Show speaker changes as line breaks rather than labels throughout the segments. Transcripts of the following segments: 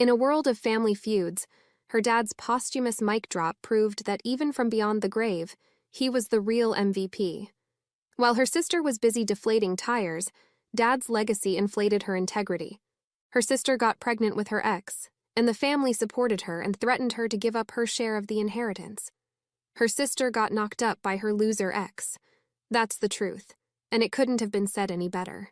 In a world of family feuds, her dad's posthumous mic drop proved that even from beyond the grave, he was the real MVP. While her sister was busy deflating tires, Dad's legacy inflated her integrity. Her sister got pregnant with her ex, and the family supported her and threatened her to give up her share of the inheritance. Her sister got knocked up by her loser ex. That's the truth, and it couldn't have been said any better.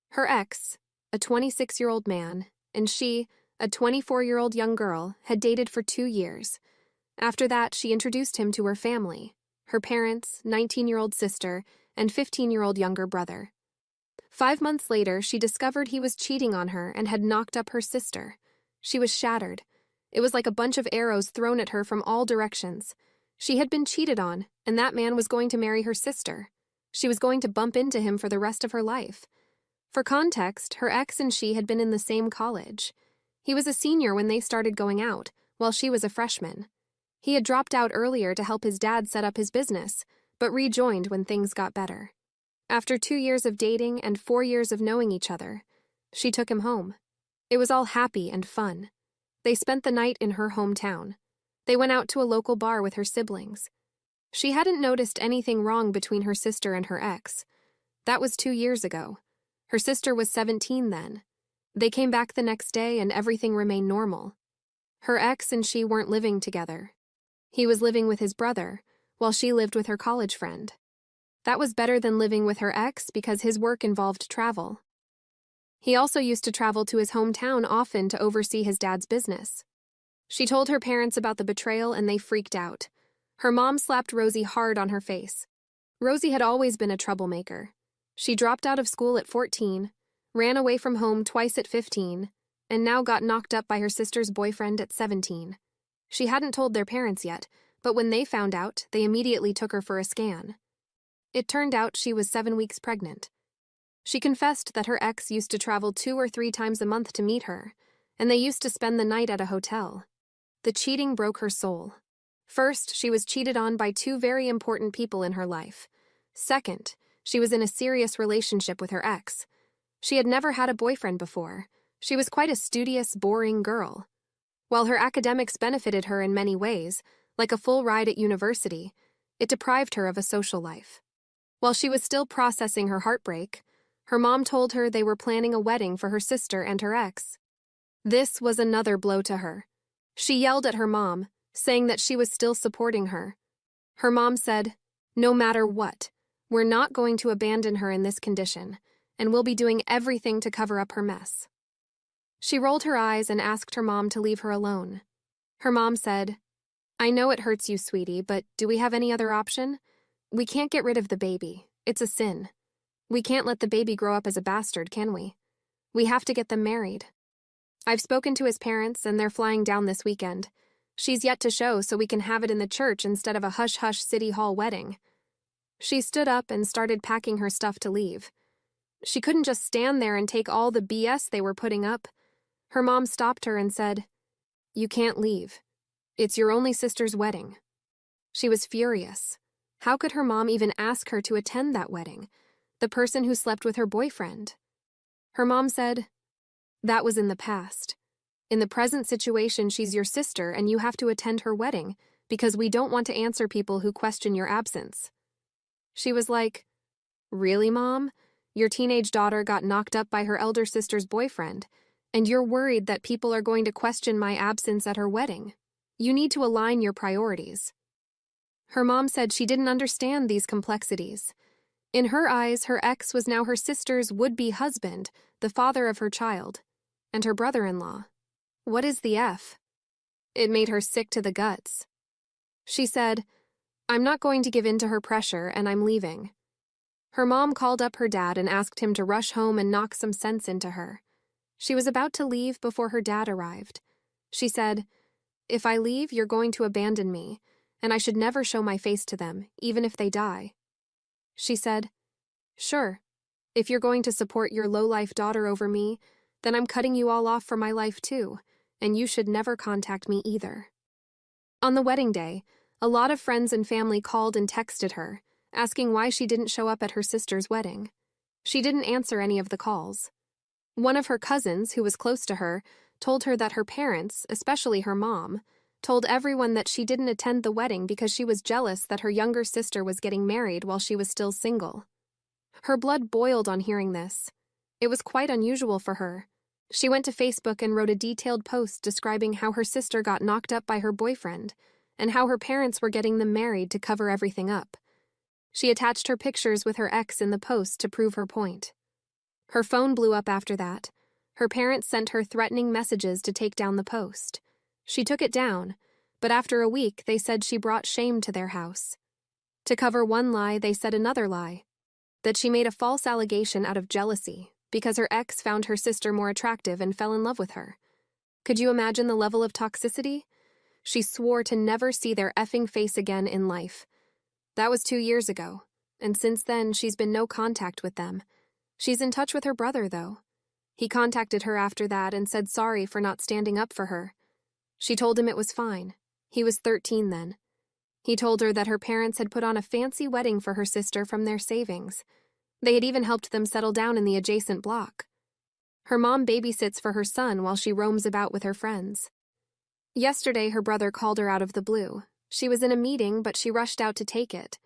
Her ex, a 26-year-old man, and she, a 24-year-old young girl, had dated for 2 years. After that, she introduced him to her family, her parents, 19-year-old sister, and 15-year-old younger brother. 5 months later, she discovered he was cheating on her and had knocked up her sister. She was shattered. It was like a bunch of arrows thrown at her from all directions. She had been cheated on, and that man was going to marry her sister. She was going to bump into him for the rest of her life. For context, her ex and she had been in the same college. He was a senior when they started going out, while she was a freshman. He had dropped out earlier to help his dad set up his business, but rejoined when things got better. After 2 years of dating and 4 years of knowing each other, she took him home. It was all happy and fun. They spent the night in her hometown. They went out to a local bar with her siblings. She hadn't noticed anything wrong between her sister and her ex. That was 2 years ago. Her sister was 17 then. They came back the next day and everything remained normal. Her ex and she weren't living together. He was living with his brother, while she lived with her college friend. That was better than living with her ex because his work involved travel. He also used to travel to his hometown often to oversee his dad's business. She told her parents about the betrayal and they freaked out. Her mom slapped Rosie hard on her face. Rosie had always been a troublemaker. She dropped out of school at 14, ran away from home twice at 15, and now got knocked up by her sister's boyfriend at 17. She hadn't told their parents yet, but when they found out, they immediately took her for a scan. It turned out she was 7 weeks pregnant. She confessed that her ex used to travel 2 or 3 times a month to meet her, and they used to spend the night at a hotel. The cheating broke her soul. First, she was cheated on by 2 very important people in her life. Second, she was in a serious relationship with her ex. She had never had a boyfriend before. She was quite a studious, boring girl. While her academics benefited her in many ways, like a full ride at university, it deprived her of a social life. While she was still processing her heartbreak, her mom told her they were planning a wedding for her sister and her ex. This was another blow to her. She yelled at her mom, saying that she was still supporting her. Her mom said, "No matter what, we're not going to abandon her in this condition, and we'll be doing everything to cover up her mess." She rolled her eyes and asked her mom to leave her alone. Her mom said, "I know it hurts you, sweetie, but do we have any other option? We can't get rid of the baby. It's a sin. We can't let the baby grow up as a bastard, can we? We have to get them married. I've spoken to his parents, and they're flying down this weekend. She's yet to show, so we can have it in the church instead of a hush-hush city hall wedding." She stood up and started packing her stuff to leave. She couldn't just stand there and take all the BS they were putting up. Her mom stopped her and said, "You can't leave. It's your only sister's wedding." She was furious. How could her mom even ask her to attend that wedding? The person who slept with her boyfriend. Her mom said, "That was in the past. In the present situation, she's your sister and you have to attend her wedding because we don't want to answer people who question your absence." She was like, "Really, Mom? Your teenage daughter got knocked up by her elder sister's boyfriend, and you're worried that people are going to question my absence at her wedding. You need to align your priorities." Her mom said she didn't understand these complexities. In her eyes, her ex was now her sister's would-be husband, the father of her child, and her brother-in-law. What is the F? It made her sick to the guts. She said, "I'm not going to give in to her pressure, and I'm leaving." Her mom called up her dad and asked him to rush home and knock some sense into her. She was about to leave before her dad arrived. She said, "If I leave, you're going to abandon me, and I should never show my face to them, even if they die." She said, "Sure. If you're going to support your low-life daughter over me, then I'm cutting you all off for my life too, and you should never contact me either." On the wedding day, a lot of friends and family called and texted her, asking why she didn't show up at her sister's wedding. She didn't answer any of the calls. One of her cousins, who was close to her, told her that her parents, especially her mom, told everyone that she didn't attend the wedding because she was jealous that her younger sister was getting married while she was still single. Her blood boiled on hearing this. It was quite unusual for her. She went to Facebook and wrote a detailed post describing how her sister got knocked up by her boyfriend and how her parents were getting them married to cover everything up. She attached her pictures with her ex in the post to prove her point. Her phone blew up after that. Her parents sent her threatening messages to take down the post. She took it down, but after a week they said she brought shame to their house. To cover one lie, they said another lie, that she made a false allegation out of jealousy because her ex found her sister more attractive and fell in love with her. Could you imagine the level of toxicity? She swore to never see their effing face again in life. That was 2 years ago, and since then she's been no contact with them. She's in touch with her brother, though. He contacted her after that and said sorry for not standing up for her. She told him it was fine. He was 13 then. He told her that her parents had put on a fancy wedding for her sister from their savings. They had even helped them settle down in the adjacent block. Her mom babysits for her son while she roams about with her friends. Yesterday, her brother called her out of the blue. She was in a meeting, but she rushed out to take it.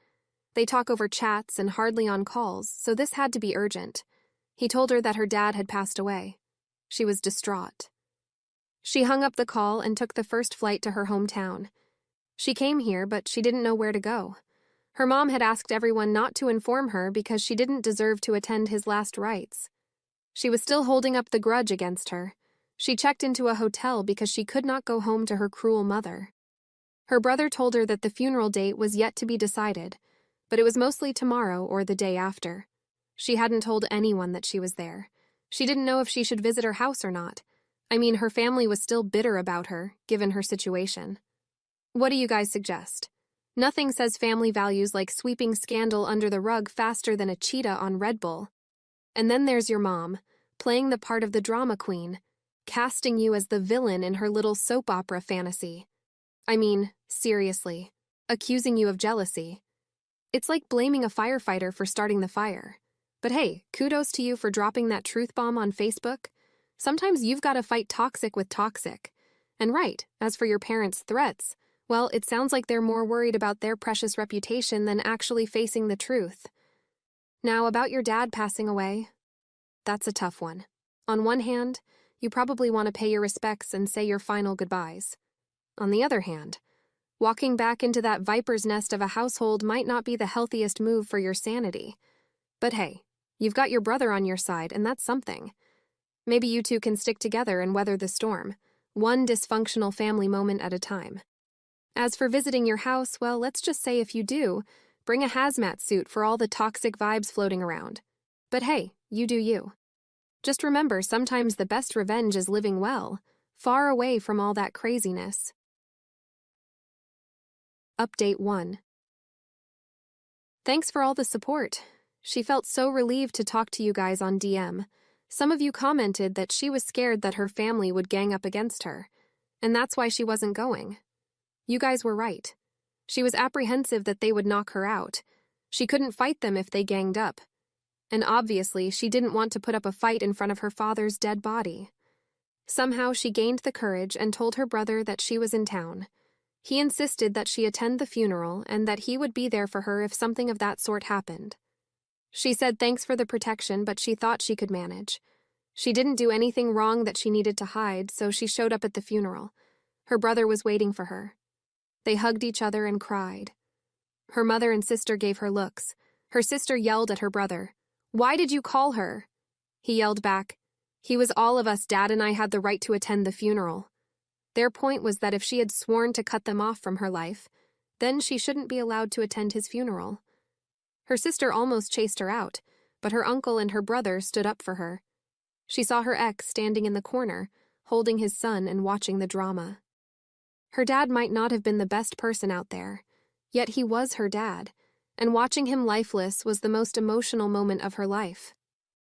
They talk over chats and hardly on calls, so this had to be urgent. He told her that her dad had passed away. She was distraught. She hung up the call and took the first flight to her hometown. She came here, but she didn't know where to go. Her mom had asked everyone not to inform her because she didn't deserve to attend his last rites. She was still holding up the grudge against her. She checked into a hotel because she could not go home to her cruel mother. Her brother told her that the funeral date was yet to be decided, but it was mostly tomorrow or the day after. She hadn't told anyone that she was there. She didn't know if she should visit her house or not. I mean, her family was still bitter about her, given her situation. What do you guys suggest? Nothing says family values like sweeping scandal under the rug faster than a cheetah on Red Bull. And then there's your mom, playing the part of the drama queen, casting you as the villain in her little soap opera fantasy. I mean, seriously, accusing you of jealousy. It's like blaming a firefighter for starting the fire. But hey, kudos to you for dropping that truth bomb on Facebook. Sometimes you've got to fight toxic with toxic. And right, as for your parents' threats, well, it sounds like they're more worried about their precious reputation than actually facing the truth. Now, about your dad passing away. That's a tough one. On one hand, you probably want to pay your respects and say your final goodbyes. On the other hand, walking back into that viper's nest of a household might not be the healthiest move for your sanity. But hey, you've got your brother on your side, and that's something. Maybe you two can stick together and weather the storm, one dysfunctional family moment at a time. As for visiting your house, well, let's just say if you do, bring a hazmat suit for all the toxic vibes floating around. But hey, you do you. Just remember, sometimes the best revenge is living well, far away from all that craziness. Update 1. Thanks for all the support. She felt so relieved to talk to you guys on DM. Some of you commented that she was scared that her family would gang up against her, and that's why she wasn't going. You guys were right. She was apprehensive that they would knock her out. She couldn't fight them if they ganged up. And obviously, she didn't want to put up a fight in front of her father's dead body. Somehow, she gained the courage and told her brother that she was in town. He insisted that she attend the funeral and that he would be there for her if something of that sort happened. She said thanks for the protection, but she thought she could manage. She didn't do anything wrong that she needed to hide, so she showed up at the funeral. Her brother was waiting for her. They hugged each other and cried. Her mother and sister gave her looks. Her sister yelled at her brother. "Why did you call her?" He yelled back. "He was all of us. Dad and I had the right to attend the funeral." Their point was that if she had sworn to cut them off from her life, then she shouldn't be allowed to attend his funeral. Her sister almost chased her out, but her uncle and her brother stood up for her. She saw her ex standing in the corner, holding his son and watching the drama. Her dad might not have been the best person out there, yet he was her dad, and watching him lifeless was the most emotional moment of her life.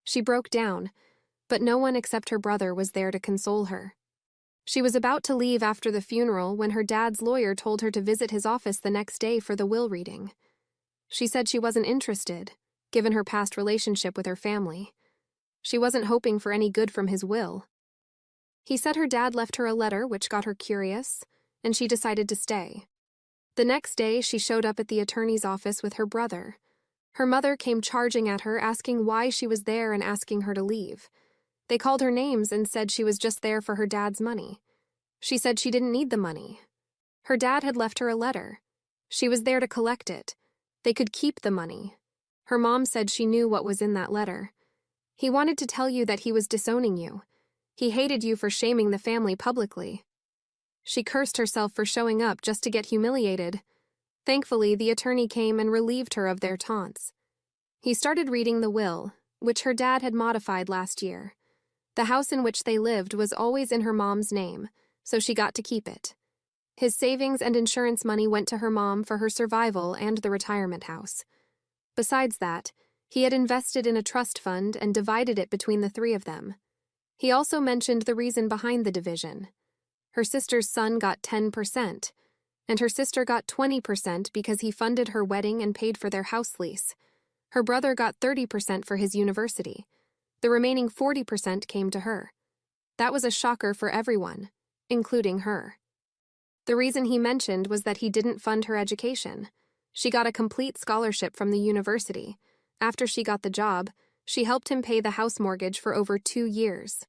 She broke down, but no one except her brother was there to console her. She was about to leave after the funeral when her dad's lawyer told her to visit his office the next day for the will reading. She said she wasn't interested, given her past relationship with her family. She wasn't hoping for any good from his will. He said her dad left her a letter which got her curious, and she decided to stay. The next day, she showed up at the attorney's office with her brother. Her mother came charging at her, asking why she was there and asking her to leave. They called her names and said she was just there for her dad's money. She said she didn't need the money. Her dad had left her a letter. She was there to collect it. They could keep the money. Her mom said she knew what was in that letter. He wanted to tell you that he was disowning you. He hated you for shaming the family publicly. She cursed herself for showing up just to get humiliated. Thankfully, the attorney came and relieved her of their taunts. He started reading the will, which her dad had modified last year. The house in which they lived was always in her mom's name, so she got to keep it. His savings and insurance money went to her mom for her survival and the retirement house. Besides that, he had invested in a trust fund and divided it between the three of them. He also mentioned the reason behind the division. Her sister's son got 10%, and her sister got 20% because he funded her wedding and paid for their house lease. Her brother got 30% for his university. The remaining 40% came to her. That was a shocker for everyone, including her. The reason he mentioned was that he didn't fund her education. She got a complete scholarship from the university. After she got the job, she helped him pay the house mortgage for over 2 years.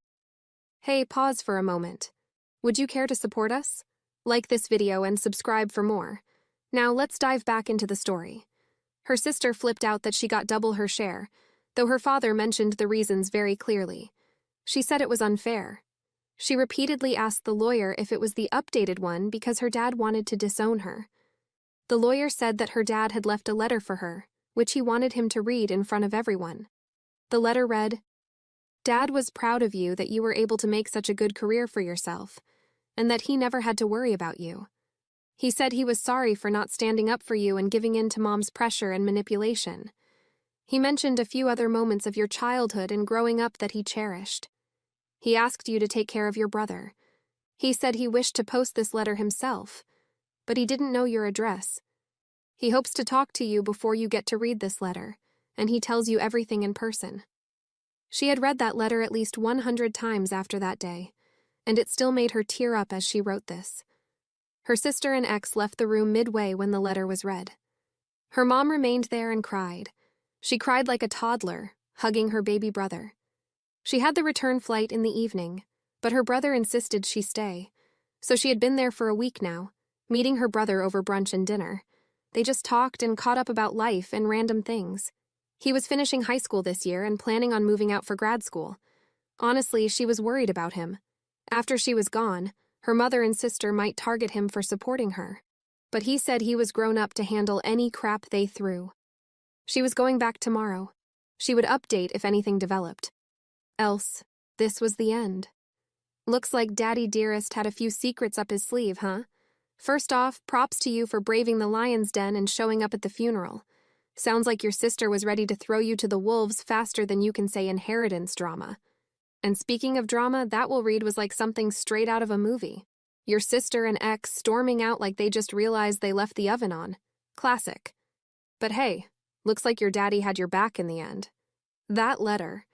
Hey, pause for a moment. Would you care to support us? Like this video and subscribe for more. Now let's dive back into the story. Her sister flipped out that she got double her share, though her father mentioned the reasons very clearly. She said it was unfair. She repeatedly asked the lawyer if it was the updated one because her dad wanted to disown her. The lawyer said that her dad had left a letter for her, which he wanted him to read in front of everyone. The letter read, "Dad was proud of you that you were able to make such a good career for yourself, and that he never had to worry about you. He said he was sorry for not standing up for you and giving in to Mom's pressure and manipulation. He mentioned a few other moments of your childhood and growing up that he cherished. He asked you to take care of your brother. He said he wished to post this letter himself, but he didn't know your address. He hopes to talk to you before you get to read this letter, and he tells you everything in person." She had read that letter at least 100 times after that day, and it still made her tear up as she wrote this. Her sister and ex left the room midway when the letter was read. Her mom remained there and cried. She cried like a toddler, hugging her baby brother. She had the return flight in the evening, but her brother insisted she stay. So she had been there for a week now, meeting her brother over brunch and dinner. They just talked and caught up about life and random things. He was finishing high school this year and planning on moving out for grad school. Honestly, she was worried about him. After she was gone, her mother and sister might target him for supporting her. But he said he was grown up to handle any crap they threw. She was going back tomorrow. She would update if anything developed. Else, this was the end. Looks like Daddy Dearest had a few secrets up his sleeve, huh? First off, props to you for braving the lion's den and showing up at the funeral. Sounds like your sister was ready to throw you to the wolves faster than you can say inheritance drama. And speaking of drama, that will read was like something straight out of a movie. Your sister and ex storming out like they just realized they left the oven on. Classic. But hey, looks like your daddy had your back in the end. That letter.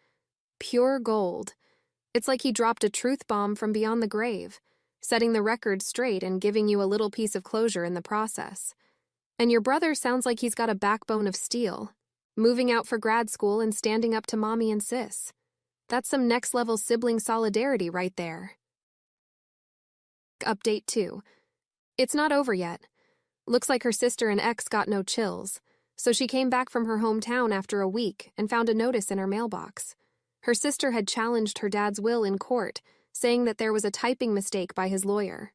Pure gold. It's like he dropped a truth bomb from beyond the grave, setting the record straight and giving you a little piece of closure in the process. And your brother sounds like he's got a backbone of steel, moving out for grad school and standing up to mommy and sis. That's some next-level sibling solidarity right there. Update 2. It's not over yet. Looks like her sister and ex got no chills, so she came back from her hometown after a week and found a notice in her mailbox. Her sister had challenged her dad's will in court, saying that there was a typing mistake by his lawyer.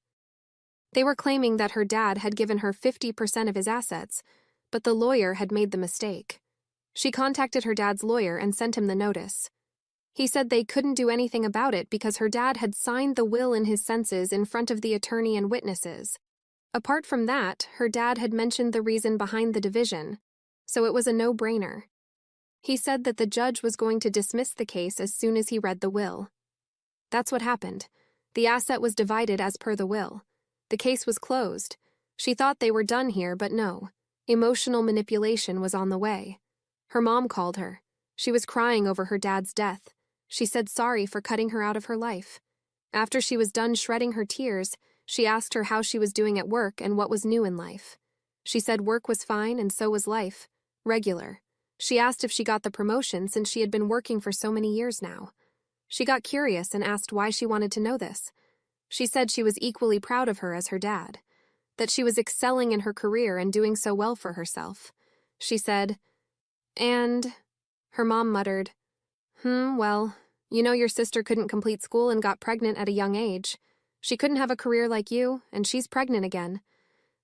They were claiming that her dad had given her 50% of his assets, but the lawyer had made the mistake. She contacted her dad's lawyer and sent him the notice. He said they couldn't do anything about it because her dad had signed the will in his senses in front of the attorney and witnesses. Apart from that, her dad had mentioned the reason behind the division, so it was a no-brainer. He said that the judge was going to dismiss the case as soon as he read the will. That's what happened. The asset was divided as per the will. The case was closed. She thought they were done here, but no. Emotional manipulation was on the way. Her mom called her. She was crying over her dad's death. She said sorry for cutting her out of her life. After she was done shredding her tears, she asked her how she was doing at work and what was new in life. She said work was fine and so was life. Regular. She asked if she got the promotion since she had been working for so many years now. She got curious and asked why she wanted to know this. She said she was equally proud of her as her dad, that she was excelling in her career and doing so well for herself. She said, and... Her mom muttered, well, you know your sister couldn't complete school and got pregnant at a young age. She couldn't have a career like you, and she's pregnant again.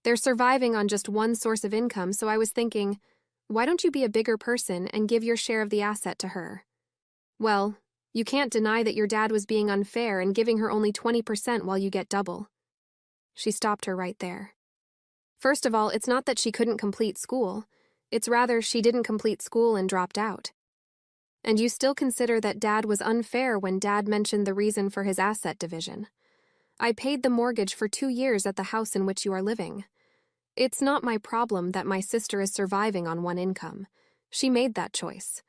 They're surviving on just one source of income, so I was thinking, why don't you be a bigger person and give your share of the asset to her? Well, you can't deny that your dad was being unfair and giving her only 20% while you get double. She stopped her right there. First of all, it's not that she couldn't complete school. It's rather she didn't complete school and dropped out. And you still consider that Dad was unfair when Dad mentioned the reason for his asset division. I paid the mortgage for 2 years at the house in which you are living. It's not my problem that my sister is surviving on one income. She made that choice.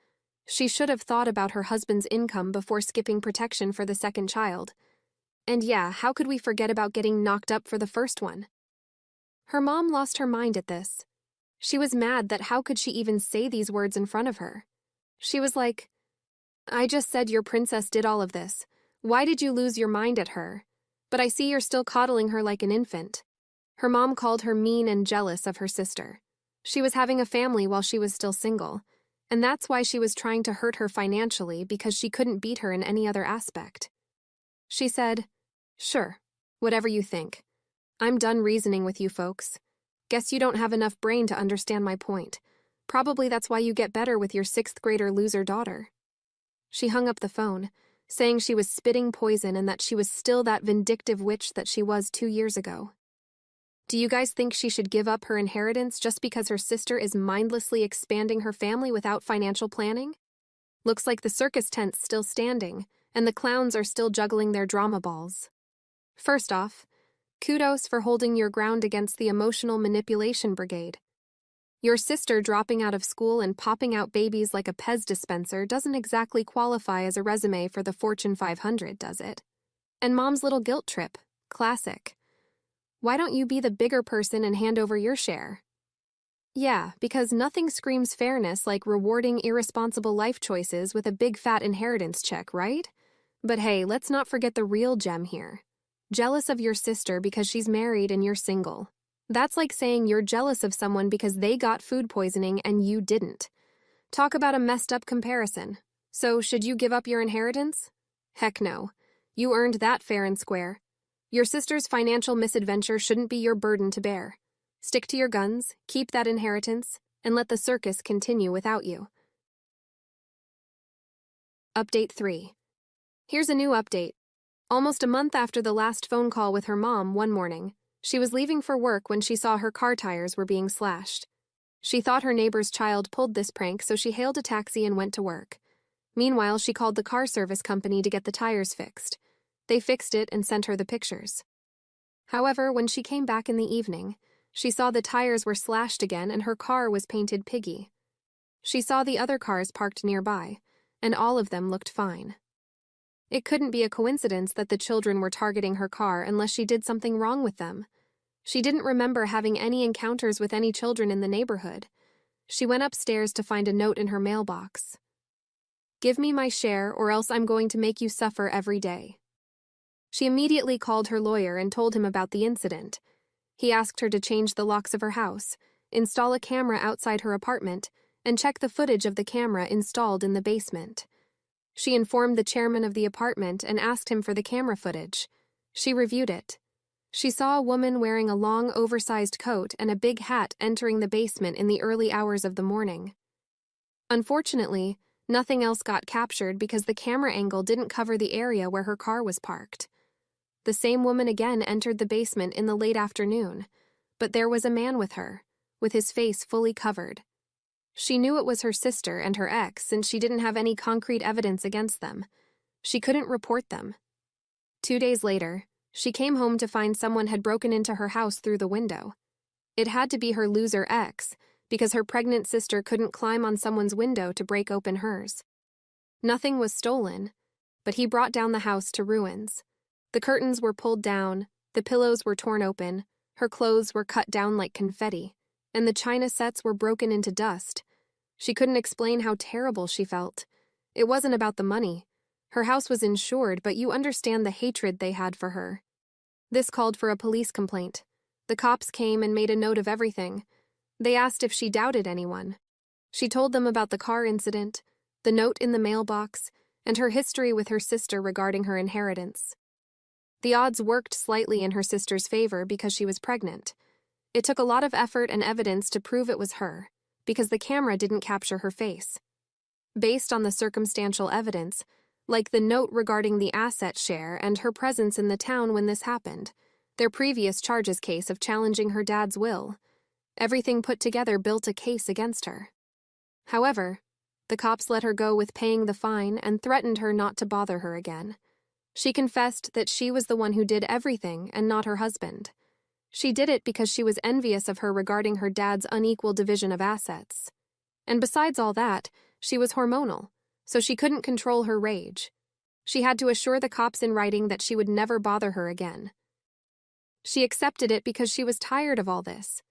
She should have thought about her husband's income before skipping protection for the second child. And yeah, how could we forget about getting knocked up for the first one? Her mom lost her mind at this. She was mad that how could she even say these words in front of her? She was like, I just said your princess did all of this. Why did you lose your mind at her? But I see you're still coddling her like an infant. Her mom called her mean and jealous of her sister. She was having a family while she was still single, and that's why she was trying to hurt her financially because she couldn't beat her in any other aspect. She said, sure, whatever you think. I'm done reasoning with you folks. Guess you don't have enough brain to understand my point. Probably that's why you get better with your 6th grader loser daughter. She hung up the phone, saying she was spitting poison and that she was still that vindictive witch that she was 2 years ago. Do you guys think she should give up her inheritance just because her sister is mindlessly expanding her family without financial planning? Looks like the circus tent's still standing, and the clowns are still juggling their drama balls. First off, kudos for holding your ground against the emotional manipulation brigade. Your sister dropping out of school and popping out babies like a Pez dispenser doesn't exactly qualify as a resume for the Fortune 500, does it? And mom's little guilt trip, classic. Why don't you be the bigger person and hand over your share? Yeah, because nothing screams fairness like rewarding irresponsible life choices with a big fat inheritance check, right? But hey, let's not forget the real gem here. Jealous of your sister because she's married and you're single. That's like saying you're jealous of someone because they got food poisoning and you didn't. Talk about a messed up comparison. So, should you give up your inheritance? Heck no. You earned that fair and square. Your sister's financial misadventure shouldn't be your burden to bear. Stick to your guns, keep that inheritance, and let the circus continue without you. Update 3. Here's a new update. Almost a month after the last phone call with her mom one morning, she was leaving for work when she saw her car tires were being slashed. She thought her neighbor's child pulled this prank, so she hailed a taxi and went to work. Meanwhile, she called the car service company to get the tires fixed. They fixed it and sent her the pictures. However, when she came back in the evening, she saw the tires were slashed again and her car was painted piggy. She saw the other cars parked nearby, and all of them looked fine. It couldn't be a coincidence that the children were targeting her car unless she did something wrong with them. She didn't remember having any encounters with any children in the neighborhood. She went upstairs to find a note in her mailbox. Give me my share or else I'm going to make you suffer every day. She immediately called her lawyer and told him about the incident. He asked her to change the locks of her house, install a camera outside her apartment, and check the footage of the camera installed in the basement. She informed the chairman of the apartment and asked him for the camera footage. She reviewed it. She saw a woman wearing a long, oversized coat and a big hat entering the basement in the early hours of the morning. Unfortunately, nothing else got captured because the camera angle didn't cover the area where her car was parked. The same woman again entered the basement in the late afternoon, but there was a man with her, with his face fully covered. She knew it was her sister and her ex since she didn't have any concrete evidence against them. She couldn't report them. 2 days later, she came home to find someone had broken into her house through the window. It had to be her loser ex, because her pregnant sister couldn't climb on someone's window to break open hers. Nothing was stolen, but he brought down the house to ruins. The curtains were pulled down, the pillows were torn open, her clothes were cut down like confetti, and the china sets were broken into dust. She couldn't explain how terrible she felt. It wasn't about the money. Her house was insured, but you understand the hatred they had for her. This called for a police complaint. The cops came and made a note of everything. They asked if she doubted anyone. She told them about the car incident, the note in the mailbox, and her history with her sister regarding her inheritance. The odds worked slightly in her sister's favor because she was pregnant. It took a lot of effort and evidence to prove it was her, because the camera didn't capture her face. Based on the circumstantial evidence, like the note regarding the asset share and her presence in the town when this happened, their previous charges case of challenging her dad's will, everything put together built a case against her. However, the cops let her go with paying the fine and threatened her not to bother her again. She confessed that she was the one who did everything and not her husband. She did it because she was envious of her regarding her dad's unequal division of assets. And besides all that, she was hormonal, so she couldn't control her rage. She had to assure the cops in writing that she would never bother her again. She accepted it because she was tired of all this.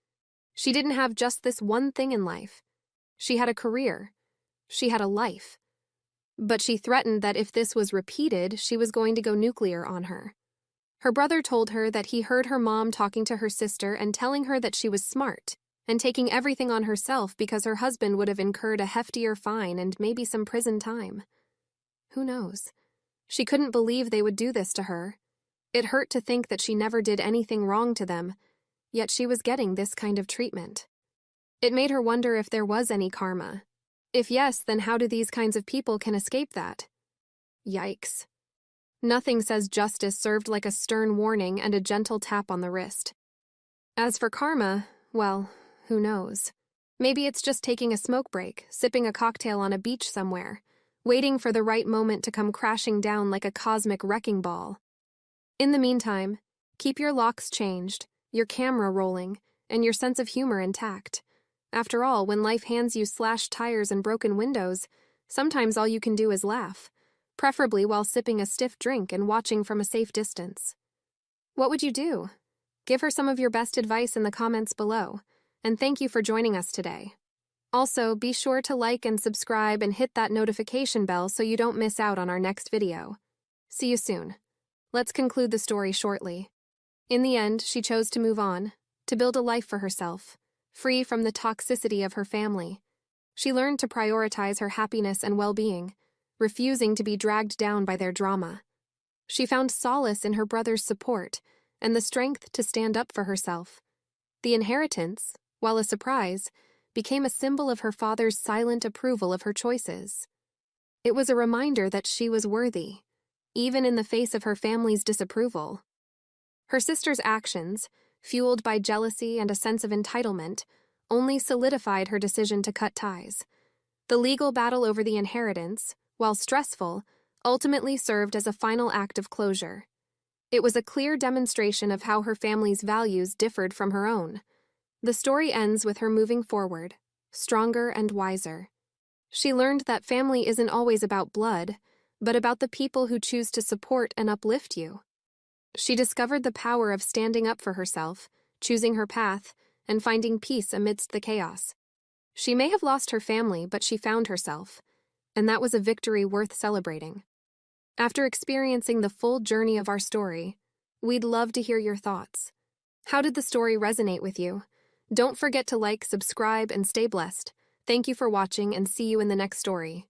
She didn't have just this one thing in life. She had a career. She had a life. But she threatened that if this was repeated, she was going to go nuclear on her. Her brother told her that he heard her mom talking to her sister and telling her that she was smart and taking everything on herself because her husband would have incurred a heftier fine and maybe some prison time. Who knows? She couldn't believe they would do this to her. It hurt to think that she never did anything wrong to them, yet she was getting this kind of treatment. It made her wonder if there was any karma. If yes, then how do these kinds of people can escape that? Yikes. Nothing says justice served like a stern warning and a gentle tap on the wrist. As for karma, well, who knows? Maybe it's just taking a smoke break, sipping a cocktail on a beach somewhere, waiting for the right moment to come crashing down like a cosmic wrecking ball. In the meantime, keep your locks changed, your camera rolling, and your sense of humor intact. After all, when life hands you slashed tires and broken windows, sometimes all you can do is laugh, preferably while sipping a stiff drink and watching from a safe distance. What would you do? Give her some of your best advice in the comments below, and thank you for joining us today. Also, be sure to like and subscribe and hit that notification bell so you don't miss out on our next video. See you soon. Let's conclude the story shortly. In the end, she chose to move on, to build a life for herself, free from the toxicity of her family. She learned to prioritize her happiness and well-being, refusing to be dragged down by their drama. She found solace in her brother's support and the strength to stand up for herself. The inheritance, while a surprise, became a symbol of her father's silent approval of her choices. It was a reminder that she was worthy, even in the face of her family's disapproval. Her sister's actions, fueled by jealousy and a sense of entitlement, only solidified her decision to cut ties. The legal battle over the inheritance, while stressful, ultimately served as a final act of closure. It was a clear demonstration of how her family's values differed from her own. The story ends with her moving forward, stronger and wiser. She learned that family isn't always about blood, but about the people who choose to support and uplift you. She discovered the power of standing up for herself, choosing her path, and finding peace amidst the chaos. She may have lost her family, but she found herself, and that was a victory worth celebrating. After experiencing the full journey of our story, we'd love to hear your thoughts. How did the story resonate with you? Don't forget to like, subscribe, and stay blessed. Thank you for watching, and see you in the next story.